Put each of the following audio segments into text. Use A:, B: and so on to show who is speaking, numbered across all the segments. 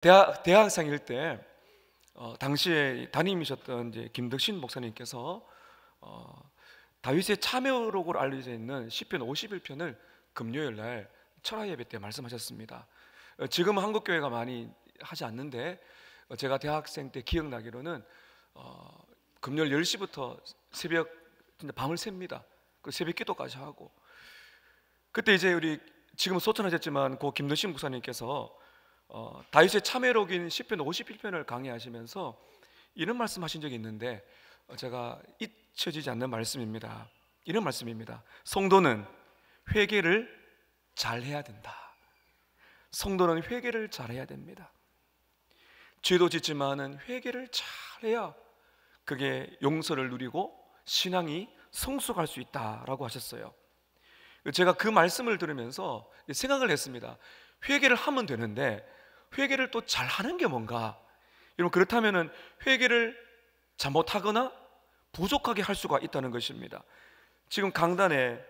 A: 대학생일 때 당시에 담임이셨던 이제 김덕신 목사님께서 다윗의 참여록으로 알려져 있는 시편 51편을 금요일 날 철학 예배 때 말씀하셨습니다. 지금은 한국 교회가 많이 하지 않는데 제가 대학생 때 기억나기로는 금요일 10시부터 새벽 진짜 밤을 셉니다. 그 새벽 기도까지 하고, 그때 이제 우리 지금 소천하셨지만 고 김덕신 목사님께서 다윗의 참회록인 시편 51편을 강의하시면서 이런 말씀하신 적이 있는데 제가 잊혀지지 않는 말씀입니다. 이런 말씀입니다. 성도는 회개를 잘해야 된다. 성도는 회개를 잘해야 됩니다. 죄도 짓지만은 회개를 잘해야 그게 용서를 누리고 신앙이 성숙할 수 있다라고 하셨어요. 제가 그 말씀을 들으면서 생각을 했습니다. 회개를 하면 되는데 회개를 또 잘하는 게 뭔가? 여러분, 그렇다면은 회개를 잘못하거나 부족하게 할 수가 있다는 것입니다. 지금 강단에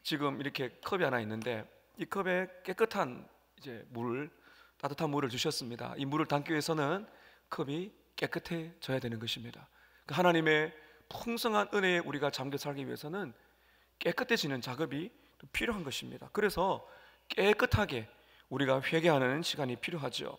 A: 지금 이렇게 컵이 하나 있는데 이 컵에 깨끗한 이제 물, 따뜻한 물을 주셨습니다. 이 물을 담기 위해서는 컵이 깨끗해져야 되는 것입니다. 하나님의 풍성한 은혜에 우리가 잠겨 살기 위해서는 깨끗해지는 작업이 필요한 것입니다. 그래서 깨끗하게 우리가 회개하는 시간이 필요하죠.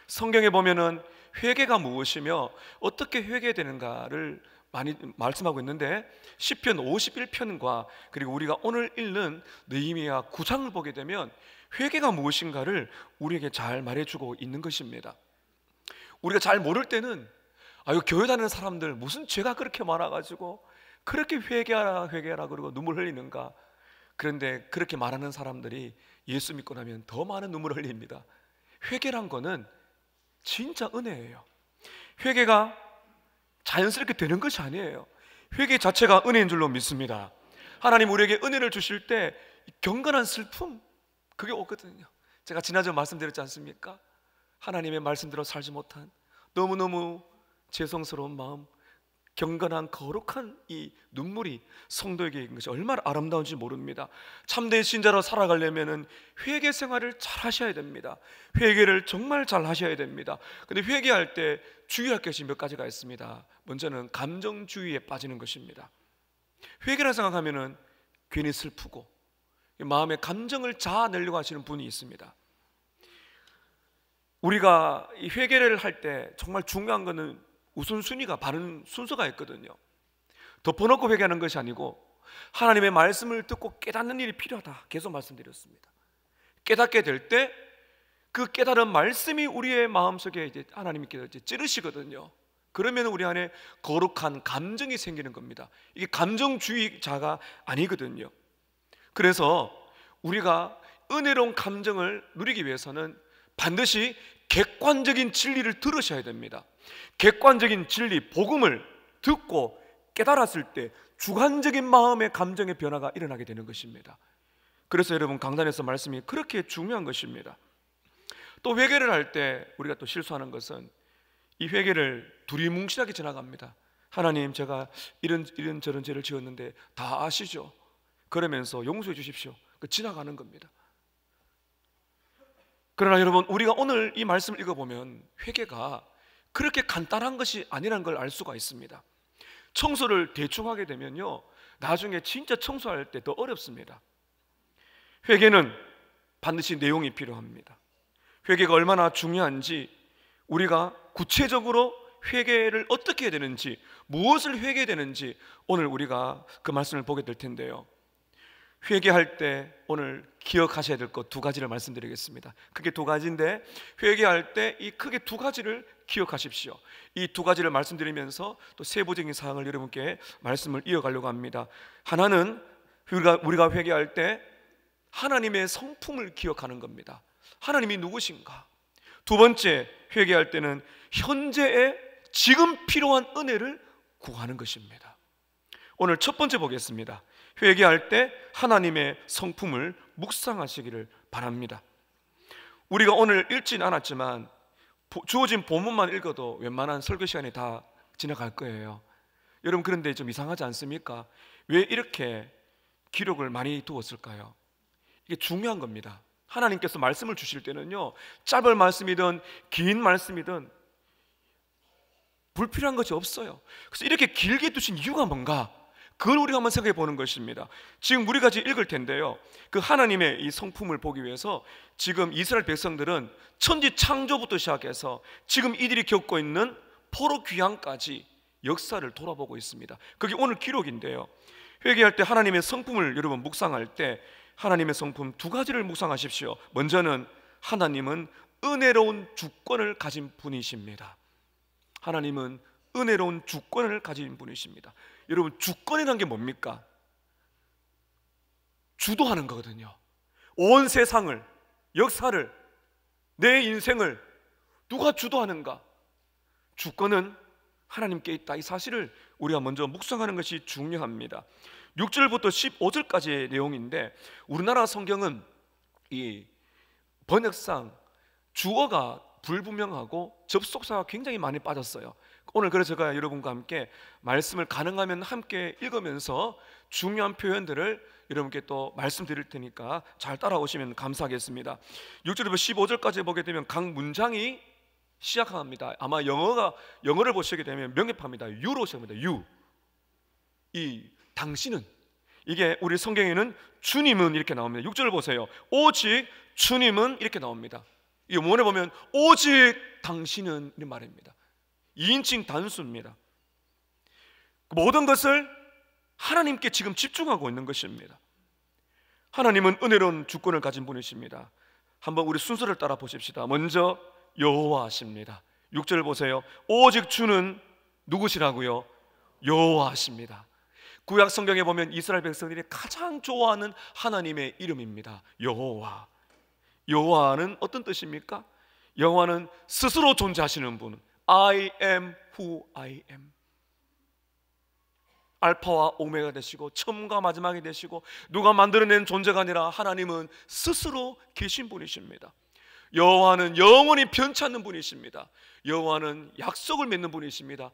A: 성경에 보면은 회개가 무엇이며 어떻게 회개되는가를 많이 말씀하고 있는데 시편 51편과 그리고 우리가 오늘 읽는 느헤미야 9장을 보게 되면 회개가 무엇인가를 우리에게 잘 말해주고 있는 것입니다. 우리가 잘 모를 때는 이거 교회 다니는 사람들 무슨 죄가 그렇게 많아가지고 그렇게 회개하라 회개하라 그러고 눈물 흘리는가. 그런데 그렇게 말하는 사람들이 예수 믿고 나면 더 많은 눈물을 흘립니다. 회개란 거는 진짜 은혜예요. 회개가 자연스럽게 되는 것이 아니에요. 회개 자체가 은혜인 줄로 믿습니다. 하나님 우리에게 은혜를 주실 때 경건한 슬픔, 그게 오거든요. 제가 지난주에 말씀드렸지 않습니까? 하나님의 말씀대로 살지 못한 너무너무 죄송스러운 마음, 경건한 거룩한 이 눈물이 성도에게 있는 것이 얼마나 아름다운지 모릅니다. 참된 신자로 살아가려면 회개 생활을 잘 하셔야 됩니다. 회개를 정말 잘 하셔야 됩니다. 근데 회개할 때 주의할 것이 몇 가지가 있습니다. 먼저는 감정주의에 빠지는 것입니다. 회개라 생각하면 괜히 슬프고 마음의 감정을 자아내려고 하시는 분이 있습니다. 우리가 이 회개를 할 때 정말 중요한 것은 우선순위가 바른 순서가 있거든요. 덮어놓고 회개하는 것이 아니고 하나님의 말씀을 듣고 깨닫는 일이 필요하다 계속 말씀드렸습니다. 깨닫게 될 때 그 깨달은 말씀이 우리의 마음속에 이제 하나님께서 이제 찌르시거든요. 그러면 우리 안에 거룩한 감정이 생기는 겁니다. 이게 감정주의자가 아니거든요. 그래서 우리가 은혜로운 감정을 누리기 위해서는 반드시 객관적인 진리를 들으셔야 됩니다. 객관적인 진리, 복음을 듣고 깨달았을 때 주관적인 마음의 감정의 변화가 일어나게 되는 것입니다. 그래서 여러분, 강단에서 말씀이 그렇게 중요한 것입니다. 또 회개를 할 때 우리가 또 실수하는 것은 이 회개를 두리뭉실하게 지나갑니다. 하나님, 제가 이런 저런 죄를 지었는데 다 아시죠? 그러면서 용서해 주십시오. 지나가는 겁니다. 그러나 여러분, 우리가 오늘 이 말씀을 읽어보면 회개가 그렇게 간단한 것이 아니라는 걸 알 수가 있습니다. 청소를 대충 하게 되면요, 나중에 진짜 청소할 때 더 어렵습니다. 회개는 반드시 내용이 필요합니다. 회개가 얼마나 중요한지, 우리가 구체적으로 회개를 어떻게 해야 되는지, 무엇을 회개해야 되는지 오늘 우리가 그 말씀을 보게 될 텐데요, 회개할 때 오늘 기억하셔야 될 것 두 가지를 말씀드리겠습니다. 크게 두 가지인데 회개할 때 이 크게 두 가지를 기억하십시오. 이 두 가지를 말씀드리면서 또 세부적인 사항을 여러분께 말씀을 이어가려고 합니다. 하나는 우리가 회개할 때 하나님의 성품을 기억하는 겁니다. 하나님이 누구신가? 두 번째, 회개할 때는 현재의 지금 필요한 은혜를 구하는 것입니다. 오늘 첫 번째 보겠습니다. 회개할 때 하나님의 성품을 묵상하시기를 바랍니다. 우리가 오늘 읽진 않았지만 주어진 본문만 읽어도 웬만한 설교 시간이 다 지나갈 거예요. 여러분, 그런데 좀 이상하지 않습니까? 왜 이렇게 기록을 많이 두었을까요? 이게 중요한 겁니다. 하나님께서 말씀을 주실 때는요, 짧은 말씀이든 긴 말씀이든 불필요한 것이 없어요. 그래서 이렇게 길게 두신 이유가 뭔가, 그걸 우리가 한번 생각해 보는 것입니다. 지금 우리가 지금 읽을 텐데요, 그 하나님의 이 성품을 보기 위해서 지금 이스라엘 백성들은 천지 창조부터 시작해서 지금 이들이 겪고 있는 포로 귀환까지 역사를 돌아보고 있습니다. 그게 오늘 기록인데요, 회개할 때 하나님의 성품을 여러분 묵상할 때 하나님의 성품 두 가지를 묵상하십시오. 먼저는 하나님은 은혜로운 주권을 가진 분이십니다. 하나님은 은혜로운 주권을 가진 분이십니다. 여러분, 주권이란 게 뭡니까? 주도하는 거거든요. 온 세상을, 역사를, 내 인생을 누가 주도하는가? 주권은 하나님께 있다. 이 사실을 우리가 먼저 묵상하는 것이 중요합니다. 6절부터 15절까지의 내용인데, 우리나라 성경은 이 번역상 주어가 불분명하고 접속사가 굉장히 많이 빠졌어요. 오늘 그래서 제가 여러분과 함께 말씀을 가능하면 함께 읽으면서 중요한 표현들을 여러분께 또 말씀드릴 테니까 잘 따라오시면 감사하겠습니다. 6절부터 15절까지 보게 되면 각 문장이 시작합니다. 아마 영어를 보시게 되면 명예파입니다. 유로 시작합니다. 유. 이 당신은, 이게 우리 성경에는 주님은 이렇게 나옵니다. 6절을 보세요. 오직 주님은 이렇게 나옵니다. 이 원에 보면 오직 당신은 이 말입니다. 2인칭 단수입니다. 모든 것을 하나님께 지금 집중하고 있는 것입니다. 하나님은 은혜로운 주권을 가진 분이십니다. 한번 우리 순서를 따라 보십시다. 먼저 여호와십니다. 6절 보세요. 오직 주는 누구시라고요? 여호와십니다. 구약 성경에 보면 이스라엘 백성들이 가장 좋아하는 하나님의 이름입니다. 여호와. 여호와는 어떤 뜻입니까? 여호와는 스스로 존재하시는 분. I am who I am. 알파와 오메가 되시고 처음과 마지막이 되시고 누가 만들어낸 존재가 아니라 하나님은 스스로 계신 분이십니다. 여호와는 영원히 변치 않는 분이십니다. 여호와는 약속을 맺는 분이십니다.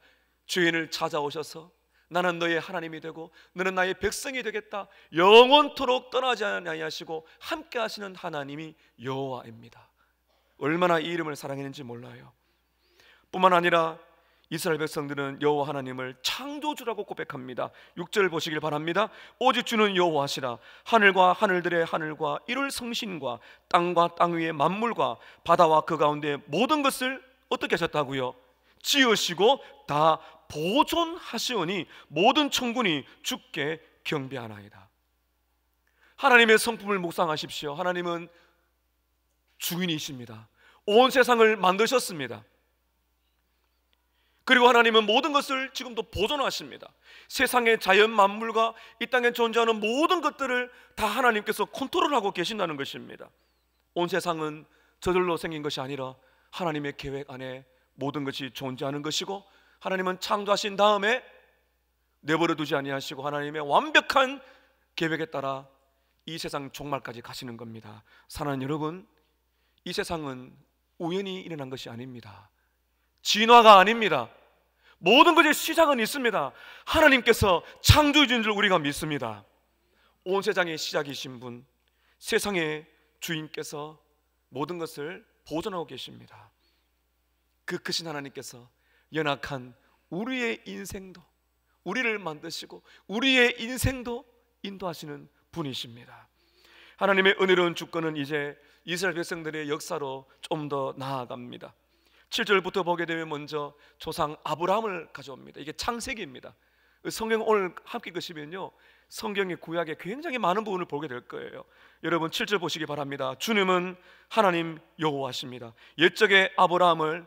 A: 죄인을 찾아오셔서 나는 너의 하나님이 되고 너는 나의 백성이 되겠다, 영원토록 떠나지 아니하시고 함께 하시는 하나님이 여호와입니다. 얼마나 이 이름을 사랑했는지 몰라요. 뿐만 아니라 이스라엘 백성들은 여호와 하나님을 창조주라고 고백합니다. 6절 보시길 바랍니다. 오직 주는 여호와시라. 하늘과 하늘들의 하늘과 이룰 성신과 땅과 땅 위의 만물과 바다와 그 가운데 모든 것을 어떻게 하셨다고요? 지으시고 다 보존하시오니 모든 천군이 주께 경배하나이다. 하나님의 성품을 묵상하십시오. 하나님은 주인이십니다. 온 세상을 만드셨습니다. 그리고 하나님은 모든 것을 지금도 보존하십니다. 세상의 자연 만물과 이 땅에 존재하는 모든 것들을 다 하나님께서 컨트롤하고 계신다는 것입니다. 온 세상은 저절로 생긴 것이 아니라 하나님의 계획 안에 모든 것이 존재하는 것이고, 하나님은 창조하신 다음에 내버려 두지 아니하시고 하나님의 완벽한 계획에 따라 이 세상 종말까지 가시는 겁니다. 사랑하는 여러분, 이 세상은 우연히 일어난 것이 아닙니다. 진화가 아닙니다. 모든 것의 시작은 있습니다. 하나님께서 창조주인 줄 우리가 믿습니다. 온 세상의 시작이신 분, 세상의 주인께서 모든 것을 보존하고 계십니다. 그 크신 하나님께서 연약한 우리의 인생도, 우리를 만드시고 우리의 인생도 인도하시는 분이십니다. 하나님의 은혜로운 주권은 이제 이스라엘 백성들의 역사로 좀 더 나아갑니다. 7절부터 보게 되면 먼저 조상 아브라함을 가져옵니다. 이게 창세기입니다. 성경 오늘 함께 읽으시면요, 성경의 구약에 굉장히 많은 부분을 보게 될 거예요. 여러분 7절 보시기 바랍니다. 주님은 하나님 여호와십니다. 옛적에 아브라함을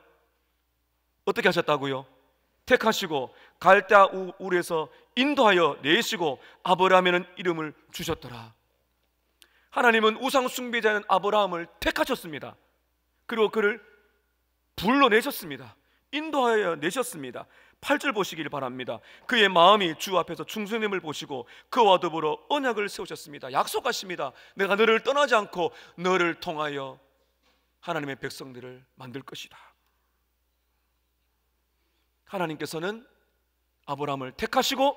A: 어떻게 하셨다고요? 택하시고 갈대아 우르에서 인도하여 내시고 아브라함에는 이름을 주셨더라. 하나님은 우상 숭배자인 아브라함을 택하셨습니다. 그리고 그를 불러내셨습니다. 인도하여 내셨습니다. 8절 보시길 바랍니다. 그의 마음이 주 앞에서 충성됨을 보시고 그와 더불어 언약을 세우셨습니다. 약속하십니다. 내가 너를 떠나지 않고 너를 통하여 하나님의 백성들을 만들 것이다. 하나님께서는 아브라함을 택하시고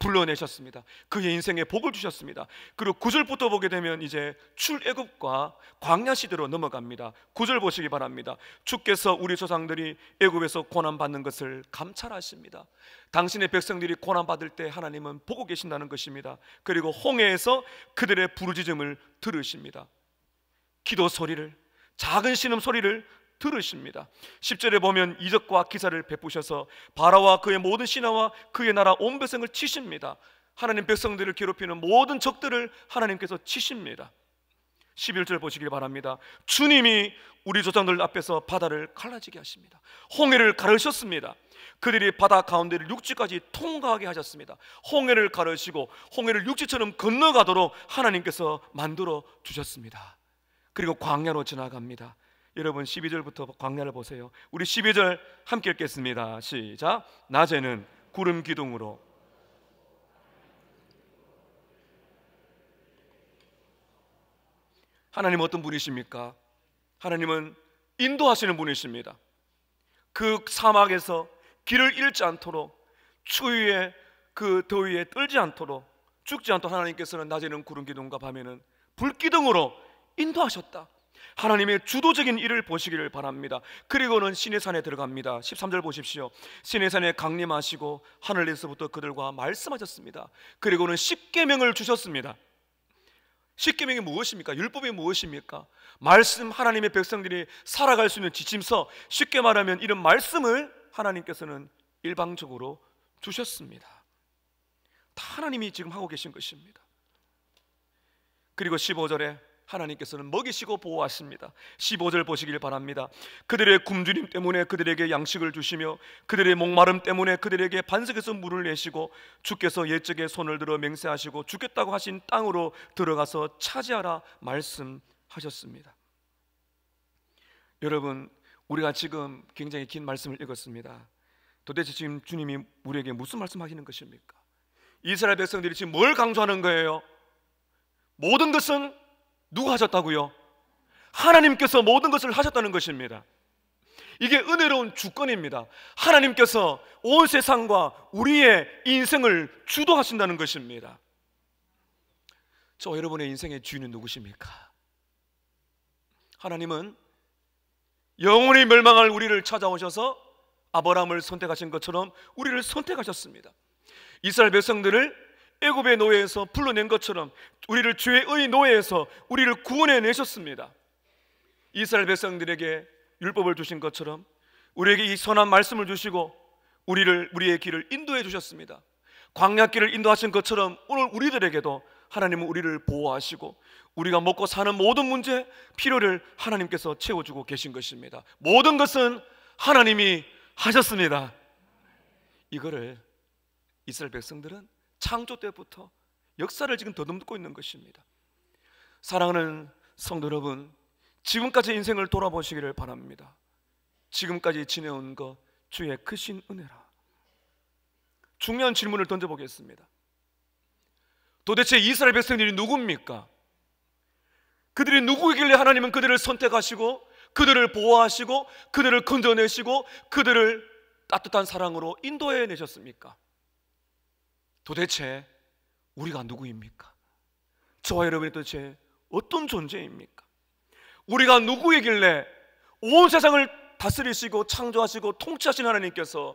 A: 불러내셨습니다. 그의 인생에 복을 주셨습니다. 그리고 9절부터 보게 되면 이제 출애굽과 광야 시대로 넘어갑니다. 9절 보시기 바랍니다. 주께서 우리 조상들이 애굽에서 고난받는 것을 감찰하십니다. 당신의 백성들이 고난받을 때 하나님은 보고 계신다는 것입니다. 그리고 홍해에서 그들의 부르짖음을 들으십니다. 기도 소리를, 작은 신음 소리를 들으십니다. 10절에 보면 이적과 기사를 베푸셔서 바라와 그의 모든 신하와 그의 나라 온 백성을 치십니다. 하나님 백성들을 괴롭히는 모든 적들을 하나님께서 치십니다. 11절 보시길 바랍니다. 주님이 우리 조상들 앞에서 바다를 갈라지게 하십니다. 홍해를 가르셨습니다. 그들이 바다 가운데를 육지까지 통과하게 하셨습니다. 홍해를 가르시고 홍해를 육지처럼 건너가도록 하나님께서 만들어 주셨습니다. 그리고 광야로 지나갑니다. 여러분 12절부터 광야를 보세요. 우리 12절 함께 읽겠습니다. 시작. 낮에는 구름 기둥으로 하나님은 어떤 분이십니까? 하나님은 인도하시는 분이십니다. 그 사막에서 길을 잃지 않도록, 추위에 그 더위에 떨지 않도록, 죽지 않도록 하나님께서는 낮에는 구름 기둥과 밤에는 불 기둥으로 인도하셨다. 하나님의 주도적인 일을 보시기를 바랍니다. 그리고는 시내산에 들어갑니다. 13절 보십시오. 시내산에 강림하시고 하늘에서부터 그들과 말씀하셨습니다. 그리고는 십계명을 주셨습니다. 십계명이 무엇입니까? 율법이 무엇입니까? 말씀, 하나님의 백성들이 살아갈 수 있는 지침서, 쉽게 말하면 이런 말씀을 하나님께서는 일방적으로 주셨습니다. 다 하나님이 지금 하고 계신 것입니다. 그리고 15절에 하나님께서는 먹이시고 보호하십니다. 15절 보시길 바랍니다. 그들의 굶주림 때문에 그들에게 양식을 주시며 그들의 목마름 때문에 그들에게 반석에서 물을 내시고 주께서 옛적에 손을 들어 맹세하시고 주겠다고 하신 땅으로 들어가서 차지하라 말씀하셨습니다. 여러분, 우리가 지금 굉장히 긴 말씀을 읽었습니다. 도대체 지금 주님이 우리에게 무슨 말씀하시는 것입니까? 이스라엘 백성들이 지금 뭘 강조하는 거예요? 모든 것은 누가 하셨다고요? 하나님께서 모든 것을 하셨다는 것입니다. 이게 은혜로운 주권입니다. 하나님께서 온 세상과 우리의 인생을 주도하신다는 것입니다. 저 여러분의 인생의 주인은 누구십니까? 하나님은 영원히 멸망할 우리를 찾아오셔서 아브라함을 선택하신 것처럼 우리를 선택하셨습니다. 이스라엘 백성들을 애굽의 노예에서 불러낸 것처럼 우리를 죄의 노예에서 우리를 구원해 내셨습니다. 이스라엘 백성들에게 율법을 주신 것처럼 우리에게 이 선한 말씀을 주시고 우리의 길을 인도해 주셨습니다. 광야길을 인도하신 것처럼 오늘 우리들에게도 하나님은 우리를 보호하시고 우리가 먹고 사는 모든 문제, 필요를 하나님께서 채워주고 계신 것입니다. 모든 것은 하나님이 하셨습니다. 이거를 이스라엘 백성들은 창조 때부터 역사를 지금 더듬고 있는 것입니다. 사랑하는 성도 여러분, 지금까지 인생을 돌아보시기를 바랍니다. 지금까지 지내온 것 주의 크신 은혜라. 중요한 질문을 던져보겠습니다. 도대체 이스라엘 백성들이 누굽니까? 그들이 누구이길래 하나님은 그들을 선택하시고 그들을 보호하시고 그들을 건져내시고 그들을 따뜻한 사랑으로 인도해 내셨습니까? 도대체 우리가 누구입니까? 저와 여러분이 도대체 어떤 존재입니까? 우리가 누구이길래 온 세상을 다스리시고 창조하시고 통치하신 하나님께서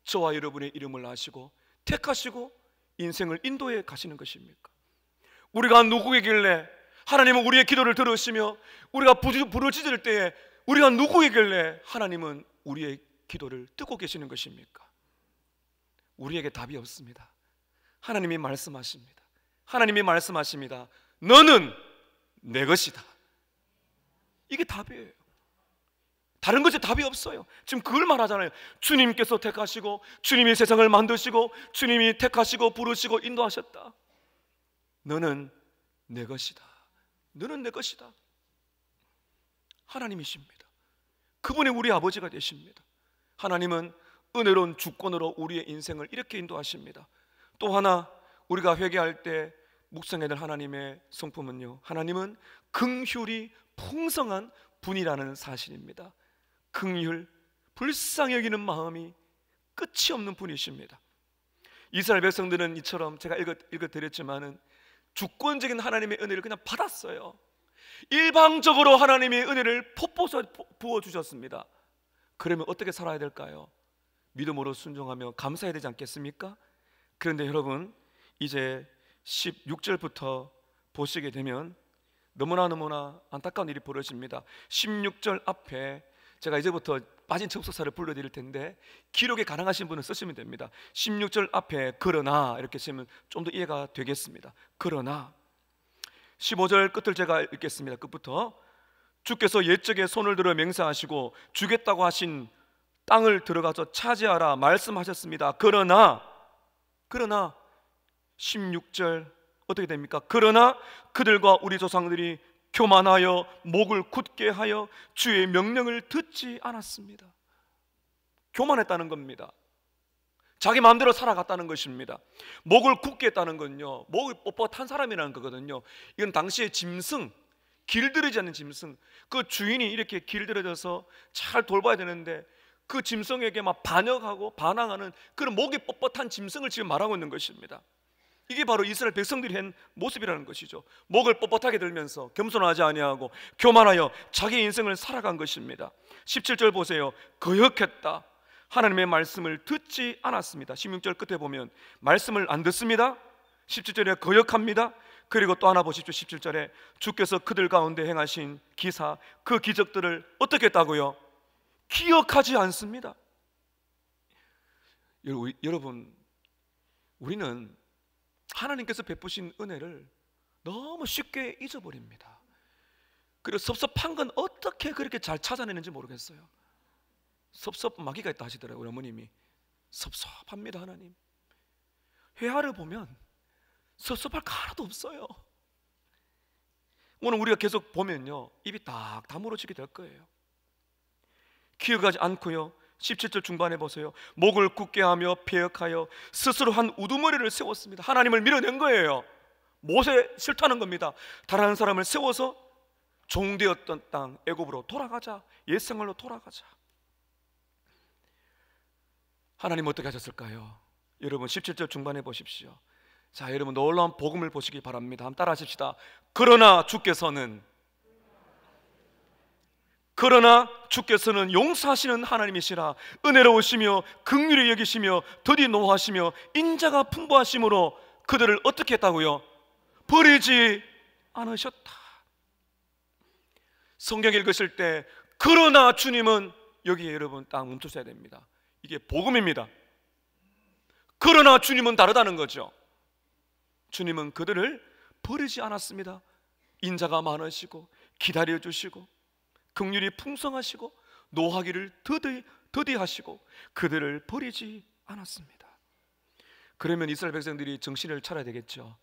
A: 저와 여러분의 이름을 아시고 택하시고 인생을 인도해 가시는 것입니까? 우리가 누구이길래 하나님은 우리의 기도를 들으시며 우리가 부르짖을 때에 우리가 누구이길래 하나님은 우리의 기도를 듣고 계시는 것입니까? 우리에게 답이 없습니다. 하나님이 말씀하십니다. 하나님이 말씀하십니다. 너는 내 것이다. 이게 답이에요. 다른 것에 답이 없어요. 지금 그걸 말하잖아요. 주님께서 택하시고 주님이 세상을 만드시고 주님이 택하시고 부르시고 인도하셨다. 너는 내 것이다. 너는 내 것이다. 하나님이십니다. 그분이 우리 아버지가 되십니다. 하나님은 은혜로운 주권으로 우리의 인생을 이렇게 인도하십니다. 또 하나 우리가 회개할 때 묵상해야 될 하나님의 성품은요, 하나님은 긍휼이 풍성한 분이라는 사실입니다. 긍휼, 불쌍히 여기는 마음이 끝이 없는 분이십니다. 이스라엘 백성들은 이처럼 제가 읽어드렸지만은 주권적인 하나님의 은혜를 그냥 받았어요. 일방적으로 하나님의 은혜를 폭포서 부어주셨습니다. 그러면 어떻게 살아야 될까요? 믿음으로 순종하며 감사해야 되지 않겠습니까? 그런데 여러분, 이제 16절부터 보시게 되면 너무나 안타까운 일이 벌어집니다. 16절 앞에 제가 이제부터 빠진 접속사를 불러드릴 텐데 기록에 가능하신 분은 쓰시면 됩니다. 16절 앞에 그러나 이렇게 쓰면 좀 더 이해가 되겠습니다. 그러나 15절 끝을 제가 읽겠습니다. 끝부터. 주께서 옛적에 손을 들어 맹세하시고 주겠다고 하신 땅을 들어가서 차지하라 말씀하셨습니다. 그러나 16절 어떻게 됩니까? 그러나 그들과 우리 조상들이 교만하여 목을 굳게 하여 주의 명령을 듣지 않았습니다. 교만했다는 겁니다. 자기 마음대로 살아갔다는 것입니다. 목을 굳게 했다는 건요, 목을 뻣뻣한 사람이라는 거거든요. 이건 당시의 짐승, 길들이지 않는 짐승, 그 주인이 이렇게 길들여져서 잘 돌봐야 되는데 그 짐승에게 막 반역하고 반항하는 그런 목이 뻣뻣한 짐승을 지금 말하고 있는 것입니다. 이게 바로 이스라엘 백성들이 한 모습이라는 것이죠. 목을 뻣뻣하게 들면서 겸손하지 아니하고 교만하여 자기 인생을 살아간 것입니다. 17절 보세요. 거역했다. 하나님의 말씀을 듣지 않았습니다. 16절 끝에 보면 말씀을 안 듣습니다. 17절에 거역합니다. 그리고 또 하나 보십시오. 17절에 주께서 그들 가운데 행하신 기사, 그 기적들을 어떻게 했다고요? 기억하지 않습니다. 여러분, 우리는 하나님께서 베푸신 은혜를 너무 쉽게 잊어버립니다. 그리고 섭섭한 건 어떻게 그렇게 잘 찾아내는지 모르겠어요. 섭섭마귀가 있다 하시더라고요. 우리 어머님이. 섭섭합니다. 하나님. 회화를 보면 섭섭할 거 하나도 없어요. 오늘 우리가 계속 보면요, 입이 딱 다물어지게 될 거예요. 기억하지 않고요. 17절 중반에 보세요. 목을 굳게 하며 패역하여 스스로 한 우두머리를 세웠습니다. 하나님을 밀어낸 거예요. 못에 싫다는 겁니다. 다른 사람을 세워서 종되었던 땅 애굽으로 돌아가자, 옛생활로 돌아가자. 하나님 어떻게 하셨을까요? 여러분 17절 중반에 보십시오. 자, 여러분 놀라운 복음을 보시기 바랍니다. 한번 따라 하십시다. 그러나 주께서는 용서하시는 하나님이시라. 은혜로우시며 긍휼히 여기시며 더디 노하시며 인자가 풍부하심으로 그들을 어떻게 했다고요? 버리지 않으셨다. 성경 읽으실 때 그러나 주님은, 여기에 여러분 딱 멈추셔야 됩니다. 이게 복음입니다. 그러나 주님은 다르다는 거죠. 주님은 그들을 버리지 않았습니다. 인자가 많으시고 기다려주시고 긍휼이 풍성하시고 노하기를 더디하시고 그들을 버리지 않았습니다. 그러면 이스라엘 백성들이 정신을 차려야 되겠죠.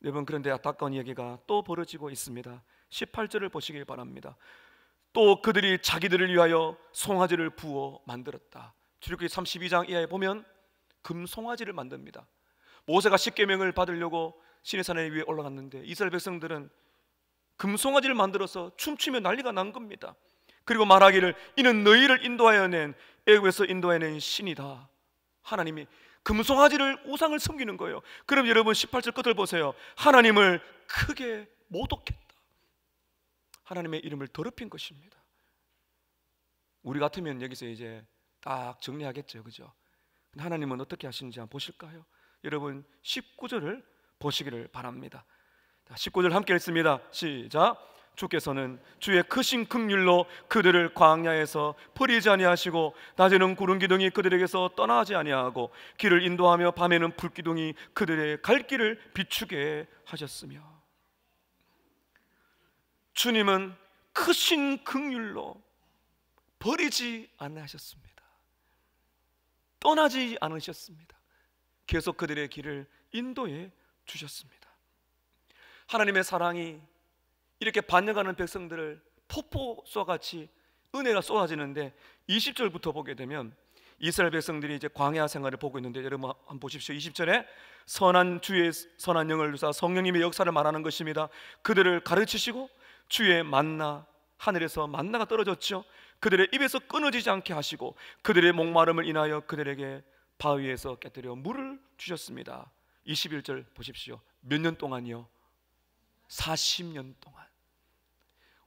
A: 여러분, 그런데 안타까운 이야기가 또 벌어지고 있습니다. 18절을 보시길 바랍니다. 또 그들이 자기들을 위하여 송아지를 부어 만들었다. 출애굽기 32장 이하에 보면 금송아지를 만듭니다. 모세가 십계명을 받으려고 시내산 위에 올라갔는데 이스라엘 백성들은 금송아지를 만들어서 춤추며 난리가 난 겁니다. 그리고 말하기를 이는 너희를 인도하여 낸 애굽에서 인도하여 낸 신이다. 하나님이 금송아지를 우상을 섬기는 거예요. 그럼 여러분 18절 끝을 보세요. 하나님을 크게 모독했다. 하나님의 이름을 더럽힌 것입니다. 우리 같으면 여기서 이제 딱 정리하겠죠, 그죠? 하나님은 어떻게 하시는지 한번 보실까요? 여러분 19절을 보시기를 바랍니다. 19절 함께 읽습니다. 시작. 주께서는 주의 크신 긍휼로 그들을 광야에서 버리지 아니하시고 낮에는 구름 기둥이 그들에게서 떠나지 아니하고 길을 인도하며 밤에는 불 기둥이 그들의 갈 길을 비추게 하셨으며, 주님은 크신 긍휼로 버리지 않으셨습니다. 떠나지 않으셨습니다. 계속 그들의 길을 인도해 주셨습니다. 하나님의 사랑이 이렇게 반역하는 백성들을 폭포수와 같이 은혜가 쏟아지는데 20절부터 보게 되면 이스라엘 백성들이 이제 광야 생활을 보고 있는데 여러분 한번 보십시오. 20절에 선한 주의 선한 영을 주사 성령님의 역사를 말하는 것입니다. 그들을 가르치시고 주의 만나, 하늘에서 만나가 떨어졌죠. 그들의 입에서 끊어지지 않게 하시고 그들의 목마름을 인하여 그들에게 바위에서 깨뜨려 물을 주셨습니다. 21절 보십시오. 몇 년 동안이요? 40년 동안.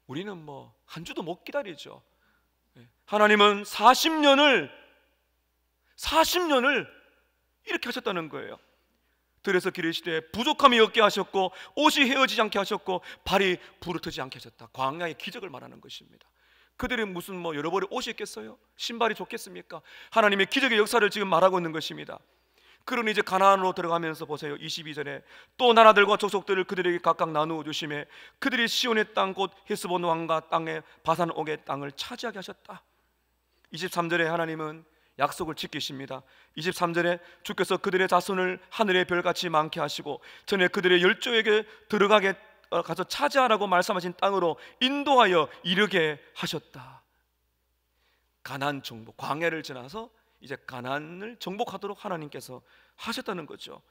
A: 우리는 뭐 한 주도 못 기다리죠. 하나님은 40년을 이렇게 하셨다는 거예요. 들에서 기르시되 부족함이 없게 하셨고 옷이 헤어지지 않게 하셨고 발이 부르트지 않게 하셨다. 광야의 기적을 말하는 것입니다. 그들이 무슨 뭐 여러 벌의 옷이 있겠어요? 신발이 좋겠습니까? 하나님의 기적의 역사를 지금 말하고 있는 것입니다. 그러니 이제 가나안으로 들어가면서 보세요. 22절에 또 나라들과 족속들을 그들에게 각각 나누어 주심에 그들이 시온의 땅 곧 헤스본 왕과 땅의 바산 옥의 땅을 차지하게 하셨다. 23절에 하나님은 약속을 지키십니다. 23절에 주께서 그들의 자손을 하늘의 별같이 많게 하시고 전에 그들의 열조에게 들어가게 가서 차지하라고 말씀하신 땅으로 인도하여 이르게 하셨다. 가나안 정복, 광야를 지나서 이제 가나안을 정복하도록 하나님께서 하셨다는 거죠.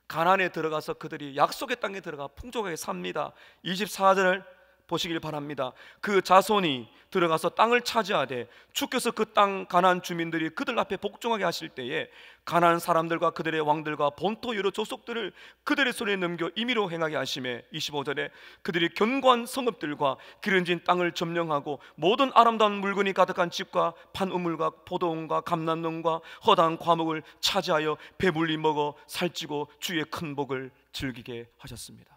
A: 가나안에 들어가서 그들이 약속의 땅에 들어가 풍족하게 삽니다. 24절을 보시길 바랍니다. 그 자손이 들어가서 땅을 차지하되 주께서 그 땅 가나안 주민들이 그들 앞에 복종하게 하실 때에 가나안 사람들과 그들의 왕들과 본토 여러 족속들을 그들의 손에 넘겨 임의로 행하게 하심에 25절에 그들이 견고한 성읍들과 기름진 땅을 점령하고 모든 아름다운 물건이 가득한 집과 판우물과 포도원과 감람농과 허다한 과목을 차지하여 배불리 먹어 살찌고 주의 큰 복을 즐기게 하셨습니다.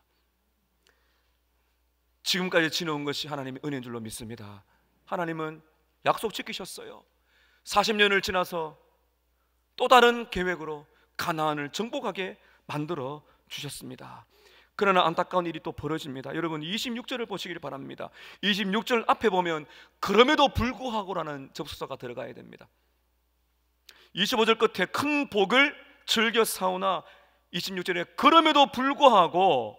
A: 지금까지 지내온 것이 하나님의 은혜인 줄로 믿습니다. 하나님은 약속 지키셨어요. 40년을 지나서 또 다른 계획으로 가나안을 정복하게 만들어 주셨습니다. 그러나 안타까운 일이 또 벌어집니다. 여러분 26절을 보시길 바랍니다. 26절 앞에 보면 그럼에도 불구하고라는 접속사가 들어가야 됩니다. 25절 끝에 큰 복을 즐겨 사오나 26절에 그럼에도 불구하고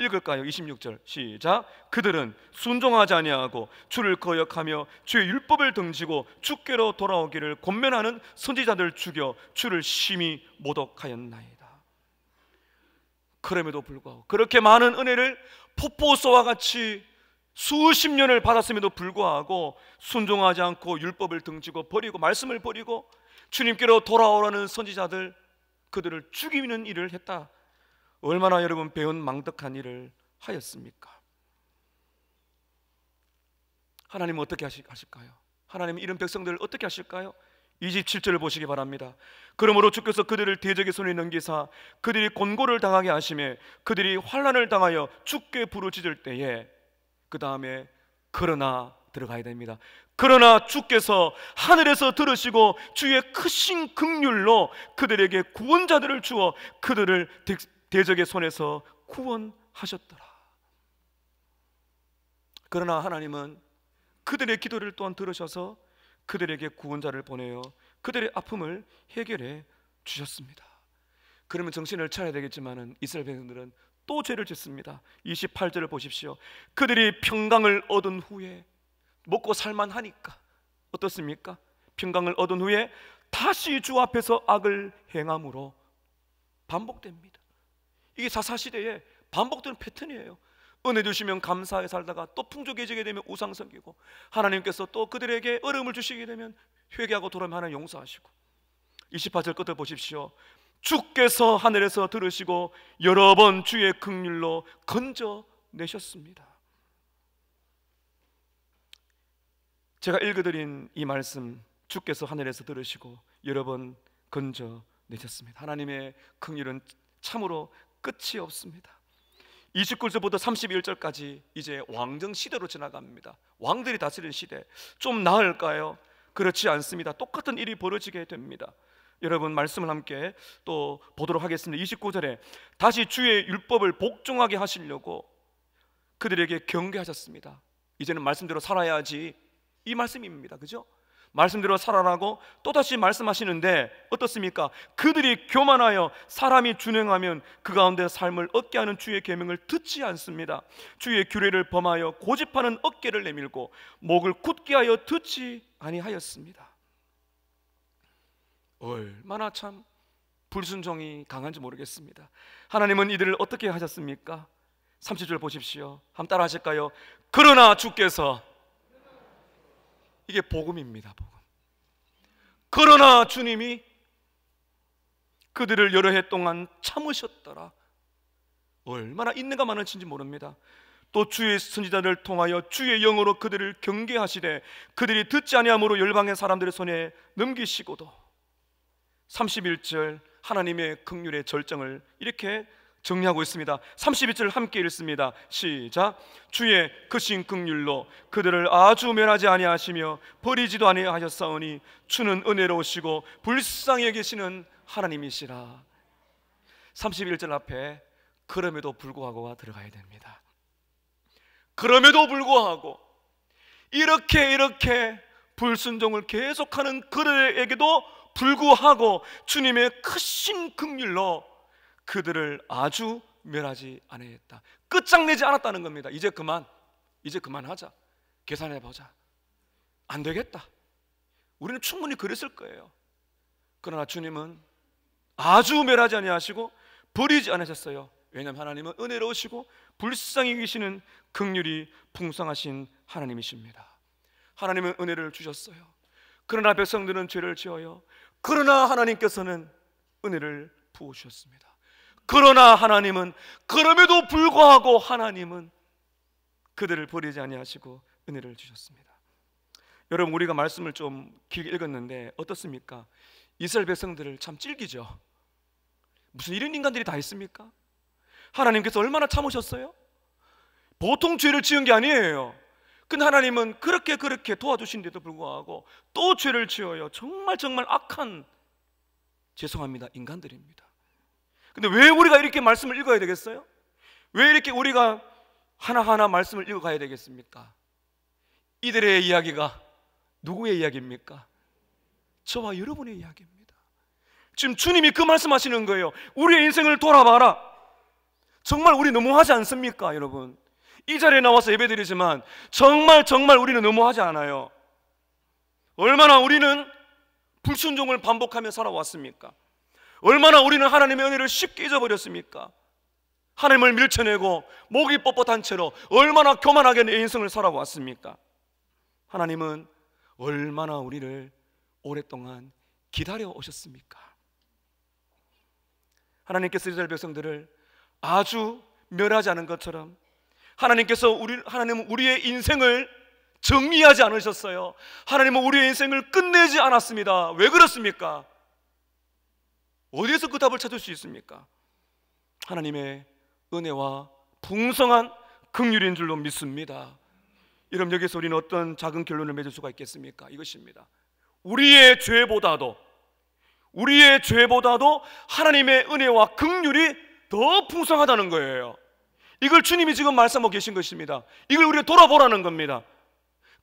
A: 읽을까요? 26절 시작. 그들은 순종하지 아니하고 주를 거역하며 주의 율법을 등지고 주께로 돌아오기를 권면하는 선지자들 죽여 주를 심히 모독하였나이다. 그럼에도 불구하고 그렇게 많은 은혜를 폭포수와 같이 수십 년을 받았음에도 불구하고 순종하지 않고 율법을 등지고 버리고 말씀을 버리고 주님께로 돌아오라는 선지자들 그들을 죽이는 일을 했다. 얼마나 여러분 배은망덕한 일을 하였습니까? 하나님은 어떻게 하실까요? 하나님은 이런 백성들을 어떻게 하실까요? 27절을 보시기 바랍니다. 그러므로 주께서 그들을 대적의 손에 넘기사 그들이 곤고를 당하게 하시매 그들이 환난을 당하여 주께 부르짖을 때에 그 다음에 그러나 들어가야 됩니다. 그러나 주께서 하늘에서 들으시고 주의 크신 긍휼로 그들에게 구원자들을 주어 그들을 대적의 손에서 구원하셨더라. 그러나 하나님은 그들의 기도를 또한 들으셔서 그들에게 구원자를 보내어 그들의 아픔을 해결해 주셨습니다. 그러면 정신을 차려야 되겠지만 이스라엘 백성들은 또 죄를 짓습니다. 28절을 보십시오. 그들이 평강을 얻은 후에 먹고 살만하니까 어떻습니까? 평강을 얻은 후에 다시 주 앞에서 악을 행함으로 반복됩니다. 이게 사사시대에 반복되는 패턴이에요. 은혜 주시면 감사하게 살다가 또 풍족해지게 되면 우상 섬기고 하나님께서 또 그들에게 어려움을 주시게 되면 회개하고 돌아오면 하나님 용서하시고 28절 끝을 보십시오. 주께서 하늘에서 들으시고 여러 번 주의 긍휼로 건져내셨습니다. 제가 읽어드린 이 말씀 주께서 하늘에서 들으시고 여러 번 건져내셨습니다. 하나님의 긍휼은 참으로 끝이 없습니다. 29절부터 31절까지 이제 왕정 시대로 지나갑니다. 왕들이 다스리는 시대. 좀 나을까요? 그렇지 않습니다. 똑같은 일이 벌어지게 됩니다. 여러분 말씀을 함께 또 보도록 하겠습니다. 29절에 다시 주의 율법을 복종하게 하시려고 그들에게 경계하셨습니다. 이제는 말씀대로 살아야지 이 말씀입니다. 그죠? 말씀대로 살아라고 또다시 말씀하시는데 어떻습니까? 그들이 교만하여 사람이 준행하면 그 가운데 삶을 얻게 하는 주의 계명을 듣지 않습니다. 주의 규례를 범하여 고집하는 어깨를 내밀고 목을 굳게 하여 듣지 아니하였습니다. 얼마나 참 불순종이 강한지 모르겠습니다. 하나님은 이들을 어떻게 하셨습니까? 30절 보십시오. 한번 따라 하실까요? 그러나 주께서, 이게 복음입니다. 복음. 그러나 주님이 그들을 여러 해 동안 참으셨더라. 얼마나 인내가 많으신지 모릅니다. 또 주의 선지자를 통하여 주의 영으로 그들을 경계하시되 그들이 듣지 아니함으로 열방의 사람들의 손에 넘기시고도. 31절 하나님의 긍휼의 절정을 이렇게 정리하고 있습니다. 31절 함께 읽습니다. 시작. 주의 크신 긍휼로 그들을 아주 멸하지 아니하시며 버리지도 아니하셨사오니 주는 은혜로우시고 불쌍히 여기시는 하나님이시라. 31절 앞에 그럼에도 불구하고가 들어가야 됩니다. 그럼에도 불구하고 이렇게 불순종을 계속하는 그들에게도 불구하고 주님의 크신 긍휼로 그들을 아주 멸하지 아니했다. 끝장내지 않았다는 겁니다. 이제 그만하자. 계산해보자. 안 되겠다. 우리는 충분히 그랬을 거예요. 그러나 주님은 아주 멸하지 아니하시고 버리지 않으셨어요. 왜냐하면 하나님은 은혜로우시고 불쌍히 계시는 긍휼이 풍성하신 하나님이십니다. 하나님은 은혜를 주셨어요. 그러나 백성들은 죄를 지어요. 그러나 하나님께서는 은혜를 부어주셨습니다. 그러나 하나님은 그럼에도 불구하고 하나님은 그들을 버리지 아니하시고 은혜를 주셨습니다. 여러분, 우리가 말씀을 좀 길게 읽었는데 어떻습니까? 이스라엘 백성들을 참 질기죠. 무슨 이런 인간들이 다 있습니까? 하나님께서 얼마나 참으셨어요? 보통 죄를 지은 게 아니에요. 근데 하나님은 그렇게 도와주신데도 불구하고 또 죄를 지어요. 정말 악한, 죄송합니다, 인간들입니다. 근데 왜 우리가 이렇게 말씀을 읽어야 되겠어요? 왜 이렇게 우리가 하나하나 말씀을 읽어가야 되겠습니까? 이들의 이야기가 누구의 이야기입니까? 저와 여러분의 이야기입니다. 지금 주님이 그 말씀하시는 거예요. 우리의 인생을 돌아봐라. 정말 우리 너무하지 않습니까, 여러분? 이 자리에 나와서 예배드리지만 정말 우리는 너무하지 않아요? 얼마나 우리는 불순종을 반복하며 살아왔습니까? 얼마나 우리는 하나님의 은혜를 쉽게 잊어버렸습니까? 하나님을 밀쳐내고 목이 뻣뻣한 채로 얼마나 교만하게 내 인생을 살아왔습니까? 하나님은 얼마나 우리를 오랫동안 기다려 오셨습니까? 하나님께서 이스라엘 백성들을 아주 멸하지 않은 것처럼 하나님은 우리의 인생을 정리하지 않으셨어요. 하나님은 우리의 인생을 끝내지 않았습니다. 왜 그렇습니까? 어디에서 그 답을 찾을 수 있습니까? 하나님의 은혜와 풍성한 긍휼인 줄로 믿습니다. 여러분, 여기서 우리는 어떤 작은 결론을 맺을 수가 있겠습니까? 이것입니다. 우리의 죄보다도 하나님의 은혜와 긍휼이 더 풍성하다는 거예요. 이걸 주님이 지금 말씀하고 계신 것입니다. 이걸 우리가 돌아보라는 겁니다.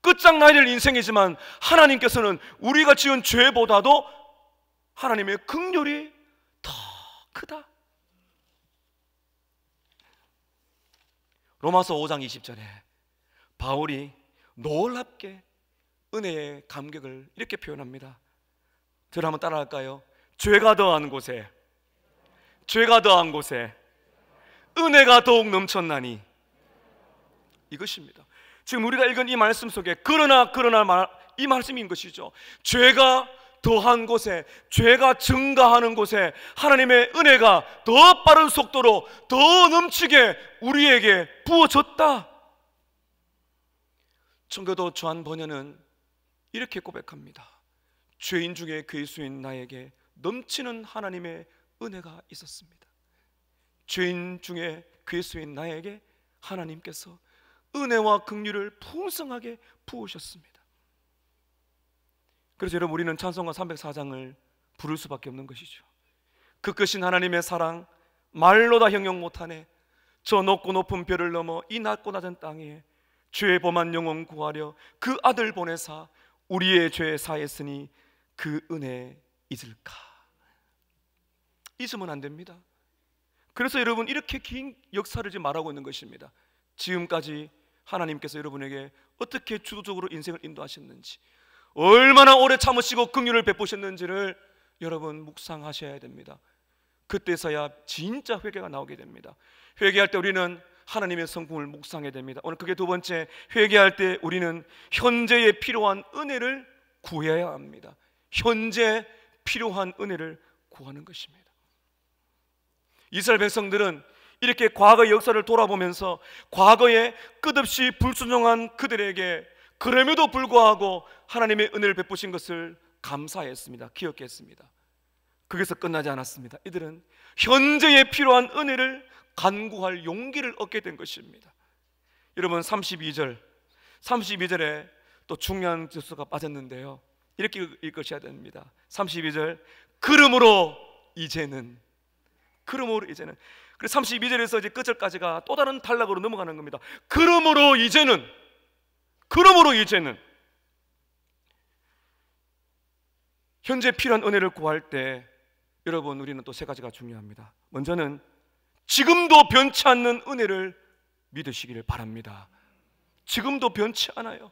A: 끝장나야 될 인생이지만 하나님께서는 우리가 지은 죄보다도 하나님의 긍휼이 더 크다. 로마서 5장 20절에 바울이 놀랍게 은혜의 감격을 이렇게 표현합니다. 저를 한번 따라할까요? 죄가 더한 곳에 은혜가 더욱 넘쳤나니. 이것입니다. 지금 우리가 읽은 이 말씀 속에 그러나 이 말씀인 것이죠. 죄가 더한 곳에, 죄가 증가하는 곳에 하나님의 은혜가 더 빠른 속도로 더 넘치게 우리에게 부어졌다. 청교도 조한 번연은 이렇게 고백합니다. 죄인 중에 괴수인 나에게 넘치는 하나님의 은혜가 있었습니다. 죄인 중에 괴수인 나에게 하나님께서 은혜와 긍휼을 풍성하게 부으셨습니다. 그래서 여러분, 우리는 찬송가 304장을 부를 수밖에 없는 것이죠. 그 크신 하나님의 사랑 말로 다 형용 못하네. 저 높고 높은 별을 넘어 이 낮고 낮은 땅에 죄 범한 영혼 구하려 그 아들 보내사 우리의 죄 사했으니 그 은혜 잊을까? 잊으면 안 됩니다. 그래서 여러분, 이렇게 긴 역사를 지금 말하고 있는 것입니다. 지금까지 하나님께서 여러분에게 어떻게 주도적으로 인생을 인도하셨는지, 얼마나 오래 참으시고 긍휼을 베푸셨는지를 여러분 묵상하셔야 됩니다. 그때서야 진짜 회개가 나오게 됩니다. 회개할 때 우리는 하나님의 성품을 묵상해야 됩니다. 오늘 그게 두 번째, 회개할 때 우리는 현재에 필요한 은혜를 구해야 합니다. 현재 필요한 은혜를 구하는 것입니다. 이스라엘 백성들은 이렇게 과거의 역사를 돌아보면서 과거에 끝없이 불순종한 그들에게 그럼에도 불구하고 하나님의 은혜를 베푸신 것을 감사했습니다. 기억했습니다. 거기서 끝나지 않았습니다. 이들은 현재에 필요한 은혜를 간구할 용기를 얻게 된 것입니다. 여러분, 32절에 또 중요한 주소가 빠졌는데요, 이렇게 읽으셔야 됩니다. 32절, 그러므로 이제는. 그래서 32절에서 이제 끝절까지가 또 다른 단락으로 넘어가는 겁니다. 그러므로 이제는 현재 필요한 은혜를 구할 때 여러분, 우리는 또 세 가지가 중요합니다. 먼저는 지금도 변치 않는 은혜를 믿으시기를 바랍니다. 지금도 변치 않아요.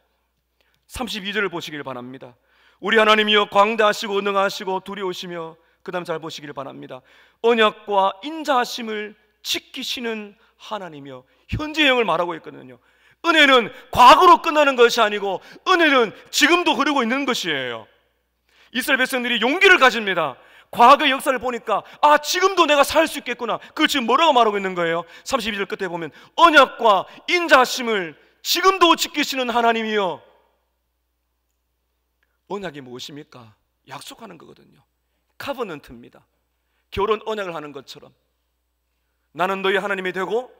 A: 32절을 보시길 바랍니다. 우리 하나님이여 광대하시고 능하시고 두려우시며, 그 다음 잘 보시길 바랍니다. 언약과 인자하심을 지키시는 하나님이여. 현재형을 말하고 있거든요. 은혜는 과거로 끝나는 것이 아니고 은혜는 지금도 흐르고 있는 것이에요. 이스라엘 백성들이 용기를 가집니다. 과거의 역사를 보니까 지금도 내가 살 수 있겠구나. 그걸 지금 뭐라고 말하고 있는 거예요? 32절 끝에 보면 언약과 인자하심을 지금도 지키시는 하나님이여. 언약이 무엇입니까? 약속하는 거거든요. 카버넌트입니다. 결혼 언약을 하는 것처럼 나는 너희 하나님이 되고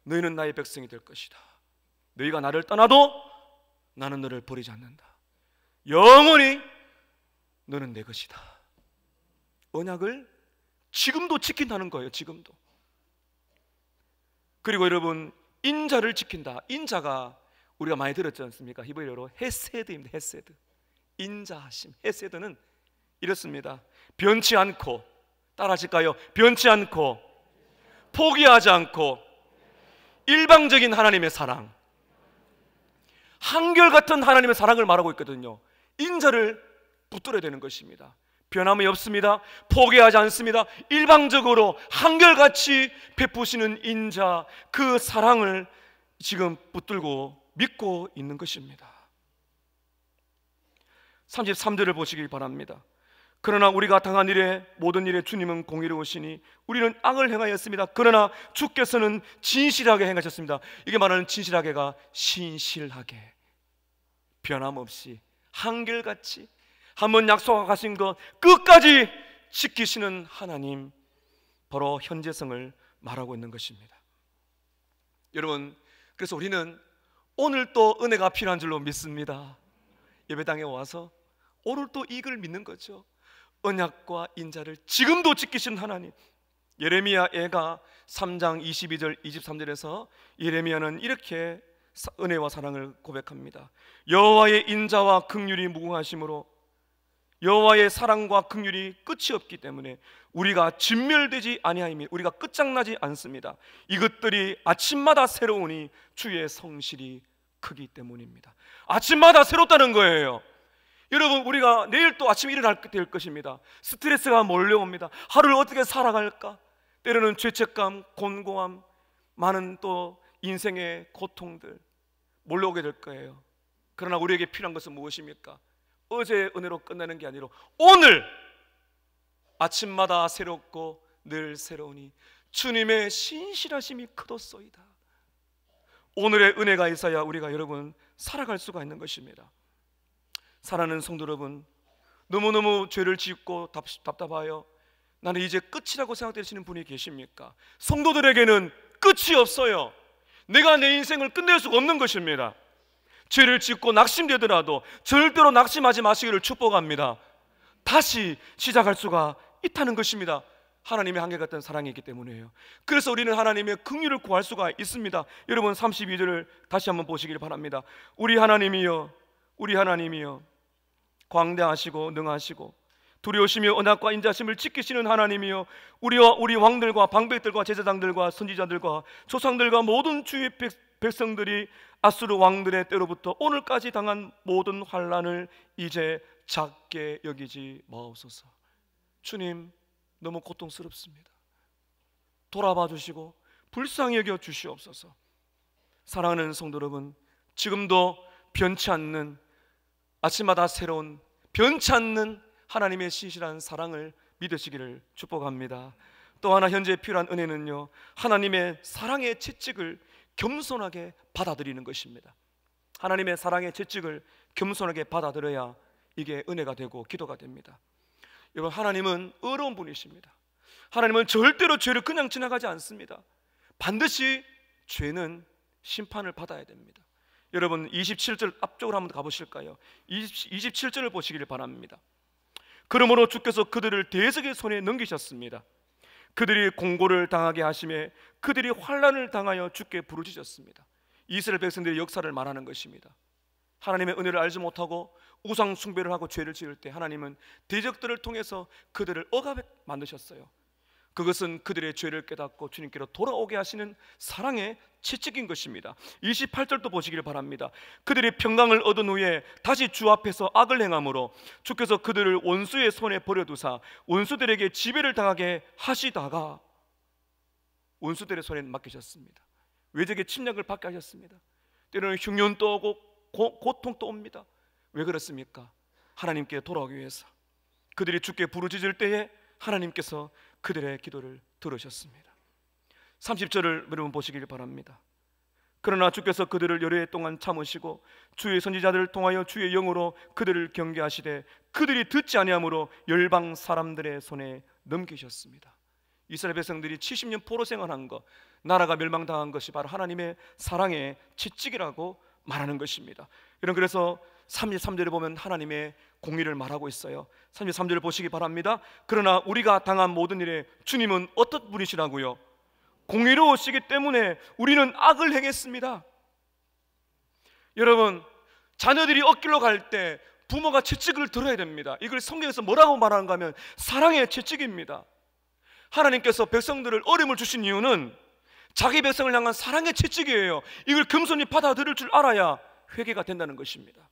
A: 너희는 나의 백성이 될 것이다. 너희가 나를 떠나도 나는 너를 버리지 않는다. 영원히 너는 내 것이다. 언약을 지금도 지킨다는 거예요. 지금도. 그리고 여러분, 인자를 지킨다. 인자가 우리가 많이 들었지 않습니까? 히브리어로 헤세드입니다. 헤세드. 인자하심. 헤세드는 이렇습니다. 변치 않고, 따라하실까요? 변치 않고, 포기하지 않고, 일방적인 하나님의 사랑, 한결같은 하나님의 사랑을 말하고 있거든요. 인자를 붙들어야 되는 것입니다. 변함이 없습니다. 포기하지 않습니다. 일방적으로 한결같이 베푸시는 인자, 그 사랑을 지금 붙들고 믿고 있는 것입니다. 33절을 보시기 바랍니다. 그러나 우리가 당한 일에 모든 일에 주님은 공의로우시니 우리는 악을 행하였습니다. 그러나 주께서는 진실하게 행하셨습니다. 이게 말하는 진실하게가 신실하게, 변함없이, 한결같이 한번 약속하신 것 끝까지 지키시는 하나님, 바로 현재성을 말하고 있는 것입니다. 여러분, 그래서 우리는 오늘 또 은혜가 필요한 줄로 믿습니다. 예배당에 와서 오늘 또 이걸 믿는 거죠. 언약과 인자를 지금도 지키신 하나님. 예레미야 애가 3장 22절 23절에서 예레미야는 이렇게 은혜와 사랑을 고백합니다. 여호와의 인자와 긍휼이 무궁하심으로, 여호와의 사랑과 긍휼이 끝이 없기 때문에 우리가 진멸되지 아니하이며 우리가 끝장나지 않습니다. 이것들이 아침마다 새로우니 주의 성실이 크기 때문입니다. 아침마다 새롭다는 거예요. 여러분, 우리가 내일 또 아침에 일어나게 될 것입니다. 스트레스가 몰려옵니다. 하루를 어떻게 살아갈까? 때로는 죄책감, 곤고함, 많은 또 인생의 고통들 몰려오게 될 거예요. 그러나 우리에게 필요한 것은 무엇입니까? 어제의 은혜로 끝나는 게 아니라 오늘 아침마다 새롭고 늘 새로우니 주님의 신실하심이 크도소이다. 오늘의 은혜가 있어야 우리가 여러분 살아갈 수가 있는 것입니다. 사랑하는 성도 여러분, 너무너무 죄를 짓고 답답하여 나는 이제 끝이라고 생각되시는 분이 계십니까? 성도들에게는 끝이 없어요. 내가 내 인생을 끝낼 수가 없는 것입니다. 죄를 짓고 낙심되더라도 절대로 낙심하지 마시기를 축복합니다. 다시 시작할 수가 있다는 것입니다. 하나님의 한결같은 사랑이 있기 때문이에요. 그래서 우리는 하나님의 긍휼을 구할 수가 있습니다. 여러분, 32절을 다시 한번 보시길 바랍니다. 우리 하나님이여 광대하시고 능하시고 두려우시며 언약과 인자심을 지키시는 하나님이여, 우리와 우리 왕들과 방백들과 제사장들과 선지자들과 조상들과 모든 주의 백성들이 아수르 왕들의 때로부터 오늘까지 당한 모든 환난을 이제 작게 여기지 마옵소서. 주님, 너무 고통스럽습니다. 돌아봐 주시고 불쌍히 여겨 주시옵소서. 사랑하는 성도 여러분, 지금도 변치 않는, 아침마다 새로운, 변치 않는 하나님의 신실한 사랑을 믿으시기를 축복합니다. 또 하나 현재 필요한 은혜는요, 하나님의 사랑의 채찍을 겸손하게 받아들이는 것입니다. 하나님의 사랑의 채찍을 겸손하게 받아들여야 이게 은혜가 되고 기도가 됩니다. 여러분, 하나님은 의로운 분이십니다. 하나님은 절대로 죄를 그냥 지나가지 않습니다. 반드시 죄는 심판을 받아야 됩니다. 여러분, 27절 앞쪽으로 한번 가보실까요? 27절을 보시길 바랍니다. 그러므로 주께서 그들을 대적의 손에 넘기셨습니다. 그들이 공고를 당하게 하심에 그들이 환난을 당하여 주께 부르짖었습니다. 이스라엘 백성들의 역사를 말하는 것입니다. 하나님의 은혜를 알지 못하고 우상 숭배를 하고 죄를 지을 때 하나님은 대적들을 통해서 그들을 억압에 만드셨어요. 그것은 그들의 죄를 깨닫고 주님께로 돌아오게 하시는 사랑의 채찍인 것입니다. 28절도 보시길 바랍니다. 그들이 평강을 얻은 후에 다시 주 앞에서 악을 행함으로 주께서 그들을 원수의 손에 버려두사 원수들에게 지배를 당하게 하시다가 원수들의 손에 맡기셨습니다. 외적의 침략을 받게 하셨습니다. 때로는 흉년도 오고 고통도 옵니다. 왜 그렇습니까? 하나님께 돌아오기 위해서. 그들이 주께 부르짖을 때에 하나님께서 그들의 기도를 들으셨습니다. 30절을 여러분 보시길 바랍니다. 그러나 주께서 그들을 여러 해 동안 참으시고 주의 선지자들을 통하여 주의 영으로 그들을 경계하시되 그들이 듣지 아니하므로 열방 사람들의 손에 넘기셨습니다. 이스라엘 백성들이 70년 포로 생활한 것, 나라가 멸망당한 것이 바로 하나님의 사랑의 채찍이라고 말하는 것입니다. 여러분, 그래서 33절에 보면 하나님의 공의를 말하고 있어요. 33절을 보시기 바랍니다. 그러나 우리가 당한 모든 일에 주님은 어떤 분이시라고요? 공의로우시기 때문에 우리는 악을 행했습니다. 여러분, 자녀들이 엇길로 갈 때 부모가 채찍을 들어야 됩니다. 이걸 성경에서 뭐라고 말하는가 하면 사랑의 채찍입니다. 하나님께서 백성들을 어려움을 주신 이유는 자기 백성을 향한 사랑의 채찍이에요. 이걸 겸손히 받아들일 줄 알아야 회개가 된다는 것입니다.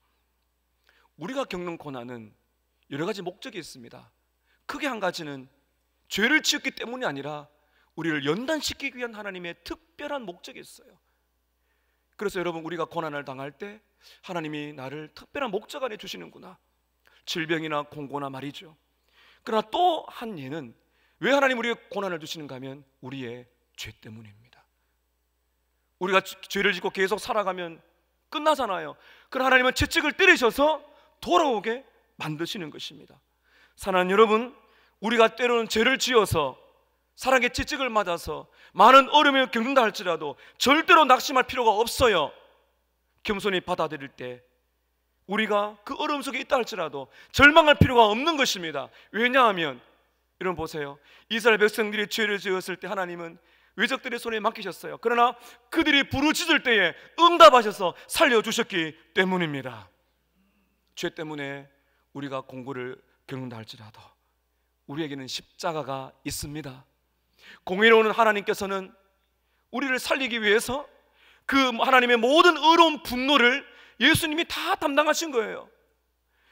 A: 우리가 겪는 고난은 여러 가지 목적이 있습니다. 크게 한 가지는 죄를 지었기 때문이 아니라 우리를 연단시키기 위한 하나님의 특별한 목적이 있어요. 그래서 여러분, 우리가 고난을 당할 때 하나님이 나를 특별한 목적 안에 주시는구나. 질병이나 공고나 말이죠. 그러나 또 한 예는 왜 하나님 우리에게 고난을 주시는가 하면 우리의 죄 때문입니다. 우리가 죄를 짓고 계속 살아가면 끝나잖아요. 그러나 하나님은 채찍을 때리셔서 돌아오게 만드시는 것입니다. 사랑하는 여러분, 우리가 때로는 죄를 지어서 사랑의 채찍을 맞아서 많은 어려움을 겪는다 할지라도 절대로 낙심할 필요가 없어요. 겸손히 받아들일 때 우리가 그 어려움 속에 있다 할지라도 절망할 필요가 없는 것입니다. 왜냐하면 여러분 보세요. 이스라엘 백성들이 죄를 지었을 때 하나님은 외적들의 손에 맡기셨어요. 그러나 그들이 부르짖을 때에 응답하셔서 살려주셨기 때문입니다. 죄 때문에 우리가 공고를 겪는다 할지라도 우리에게는 십자가가 있습니다. 공의로운 하나님께서는 우리를 살리기 위해서 그 하나님의 모든 의로운 분노를 예수님이 다 담당하신 거예요.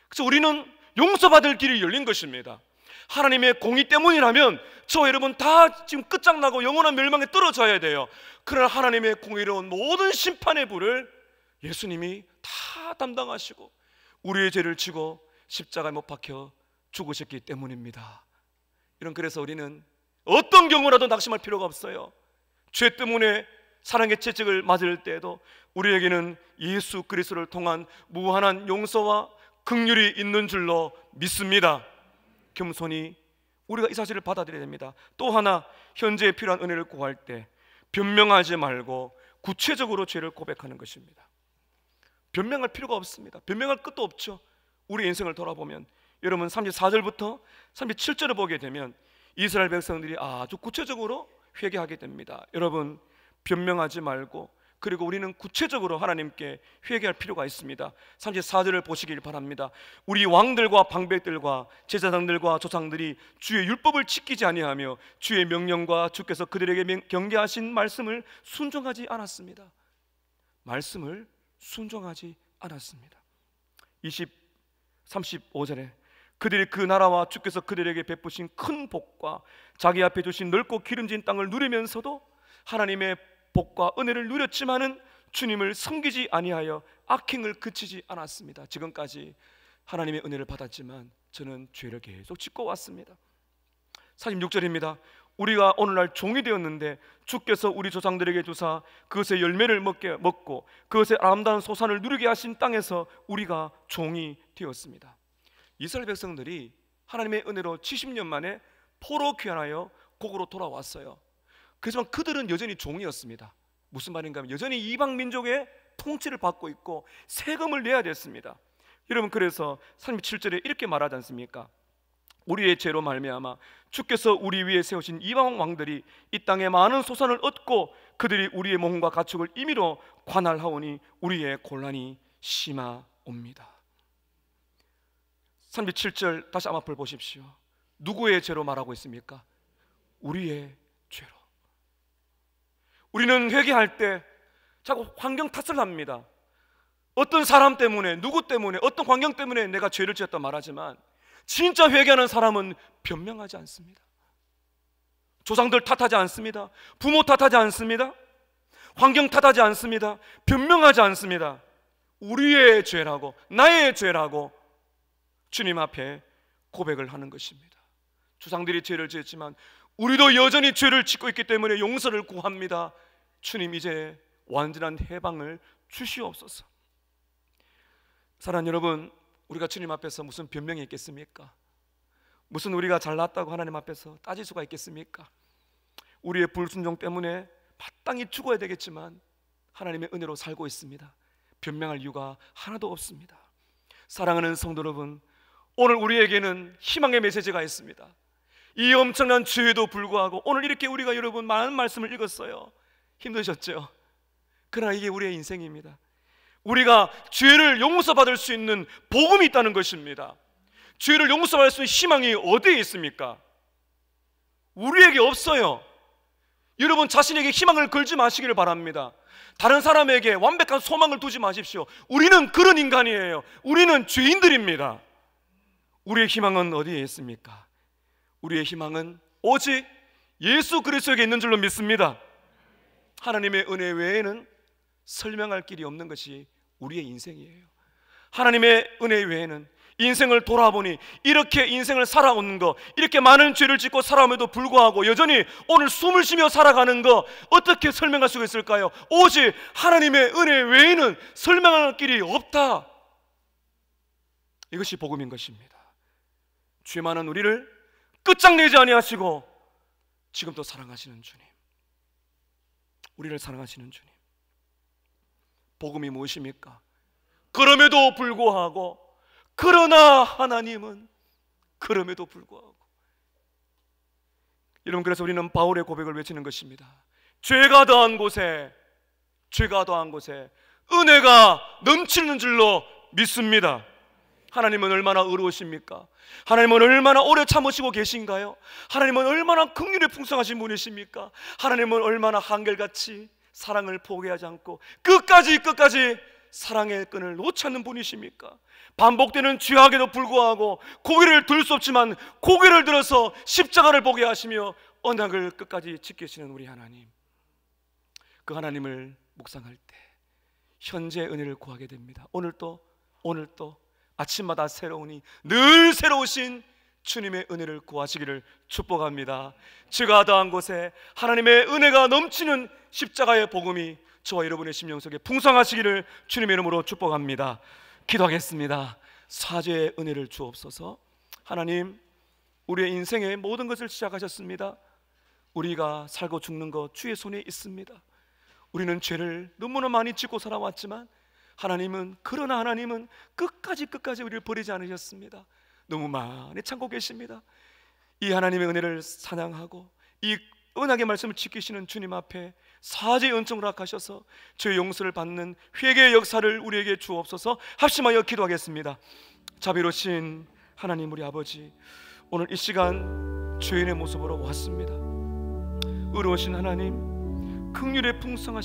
A: 그래서 우리는 용서받을 길이 열린 것입니다. 하나님의 공의 때문이라면 저 여러분 다 지금 끝장나고 영원한 멸망에 떨어져야 돼요. 그러나 하나님의 공의로운 모든 심판의 불을 예수님이 다 담당하시고 우리의 죄를 지고 십자가에 못 박혀 죽으셨기 때문입니다. 그래서 우리는 어떤 경우라도 낙심할 필요가 없어요. 죄 때문에 사랑의 채찍을 맞을 때에도 우리에게는 예수 그리스도를 통한 무한한 용서와 긍휼이 있는 줄로 믿습니다. 겸손히 우리가 이 사실을 받아들여야 됩니다. 또 하나, 현재에 필요한 은혜를 구할 때 변명하지 말고 구체적으로 죄를 고백하는 것입니다. 변명할 필요가 없습니다. 변명할 것도 없죠. 우리 인생을 돌아보면 여러분 34절부터 37절을 보게 되면 이스라엘 백성들이 아주 구체적으로 회개하게 됩니다. 여러분, 변명하지 말고 그리고 우리는 구체적으로 하나님께 회개할 필요가 있습니다. 34절을 보시길 바랍니다. 우리 왕들과 방백들과 제사장들과 조상들이 주의 율법을 지키지 아니하며 주의 명령과 주께서 그들에게 경계하신 말씀을 순종하지 않았습니다. 말씀을 순종하지 않았습니다. 35절에 그들이 그 나라와 주께서 그들에게 베푸신 큰 복과 자기 앞에 주신 넓고 기름진 땅을 누리면서도 하나님의 복과 은혜를 누렸지만은 주님을 섬기지 아니하여 악행을 그치지 않았습니다. 지금까지 하나님의 은혜를 받았지만 저는 죄를 계속 짓고 왔습니다. 46절입니다. 우리가 오늘날 종이 되었는데 주께서 우리 조상들에게 주사 그것의 열매를 먹고 그것의 아름다운 소산을 누리게 하신 땅에서 우리가 종이 되었습니다. 이스라엘 백성들이 하나님의 은혜로 70년 만에 포로 귀환하여 고국으로 돌아왔어요. 그렇지만 그들은 여전히 종이었습니다. 무슨 말인가 하면 여전히 이방 민족의 통치를 받고 있고 세금을 내야 됐습니다. 여러분, 그래서 37절에 이렇게 말하지 않습니까? 우리의 죄로 말미암아 주께서 우리 위에 세우신 이방 왕들이 이 땅에 많은 소산을 얻고 그들이 우리의 몸과 가축을 임의로 관할하오니 우리의 곤란이 심하옵니다. 37절 다시 앞을 보십시오. 누구의 죄로 말하고 있습니까? 우리의 죄로. 우리는 회개할 때 자꾸 환경 탓을 합니다. 어떤 사람 때문에, 누구 때문에, 어떤 환경 때문에 내가 죄를 지었다 말하지만 진짜 회개하는 사람은 변명하지 않습니다. 조상들 탓하지 않습니다. 부모 탓하지 않습니다. 환경 탓하지 않습니다. 변명하지 않습니다. 우리의 죄라고, 나의 죄라고 주님 앞에 고백을 하는 것입니다. 조상들이 죄를 지었지만 우리도 여전히 죄를 짓고 있기 때문에 용서를 구합니다. 주님, 이제 완전한 해방을 주시옵소서. 사랑하는 여러분, 우리가 주님 앞에서 무슨 변명이 있겠습니까? 무슨 우리가 잘났다고 하나님 앞에서 따질 수가 있겠습니까? 우리의 불순종 때문에 마땅히 죽어야 되겠지만 하나님의 은혜로 살고 있습니다. 변명할 이유가 하나도 없습니다. 사랑하는 성도 여러분, 오늘 우리에게는 희망의 메시지가 있습니다. 이 엄청난 죄에도 불구하고 오늘 이렇게 우리가 여러분 많은 말씀을 읽었어요. 힘드셨죠? 그러나 이게 우리의 인생입니다. 우리가 죄를 용서받을 수 있는 복음이 있다는 것입니다. 죄를 용서받을 수 있는 희망이 어디에 있습니까? 우리에게 없어요. 여러분, 자신에게 희망을 걸지 마시기를 바랍니다. 다른 사람에게 완벽한 소망을 두지 마십시오. 우리는 그런 인간이에요. 우리는 죄인들입니다. 우리의 희망은 어디에 있습니까? 우리의 희망은 오직 예수 그리스도에게 있는 줄로 믿습니다. 하나님의 은혜 외에는 설명할 길이 없는 것이 우리의 인생이에요. 하나님의 은혜 외에는 인생을 돌아보니 이렇게 인생을 살아오는 거, 이렇게 많은 죄를 짓고 살아옴에도 불구하고 여전히 오늘 숨을 쉬며 살아가는 거 어떻게 설명할 수가 있을까요? 오직 하나님의 은혜 외에는 설명할 길이 없다. 이것이 복음인 것입니다. 죄 많은 우리를 끝장내지 아니하시고 지금도 사랑하시는 주님, 우리를 사랑하시는 주님. 복음이 무엇입니까? 그럼에도 불구하고, 그러나 하나님은 그럼에도 불구하고. 여러분, 그래서 우리는 바울의 고백을 외치는 것입니다. 죄가 더한 곳에, 죄가 더한 곳에 은혜가 넘치는 줄로 믿습니다. 하나님은 얼마나 의로우십니까? 하나님은 얼마나 오래 참으시고 계신가요? 하나님은 얼마나 긍휼에 풍성하신 분이십니까? 하나님은 얼마나 한결같이 사랑을 포기하지 않고 끝까지 사랑의 끈을 놓지 않는 분이십니까? 반복되는 죄악에도 불구하고 고개를 들 수 없지만 고개를 들어서 십자가를 보게 하시며 언약을 끝까지 지키시는 우리 하나님, 그 하나님을 묵상할 때 현재 은혜를 구하게 됩니다. 오늘도 아침마다 새로우니 늘 새로우신 주님의 은혜를 구하시기를 축복합니다. 죄가 더한 곳에 하나님의 은혜가 넘치는 십자가의 복음이 저와 여러분의 심령 속에 풍성하시기를 주님의 이름으로 축복합니다. 기도하겠습니다. 사죄의 은혜를 주옵소서. 하나님, 우리의 인생의 모든 것을 시작하셨습니다. 우리가 살고 죽는 것 주의 손에 있습니다. 우리는 죄를 너무나 많이 짓고 살아왔지만 그러나 하나님은 끝까지 우리를 버리지 않으셨습니다. 너무 많이 참고 계십니다. 이 하나님의 은혜를 찬양하고 이 언약의 말씀을 지키시는 주님 앞에 사죄의 은총을 허락하셔서 죄의 용서를 받는 회개의 역사를 우리에게 주옵소서. 합심하여 기도하겠습니다. 자비로우신 하나님, 우리 아버지, 오늘 이 시간 죄인의 모습으로 왔습니다. 의로우신 하나님, 긍휼의 풍성하신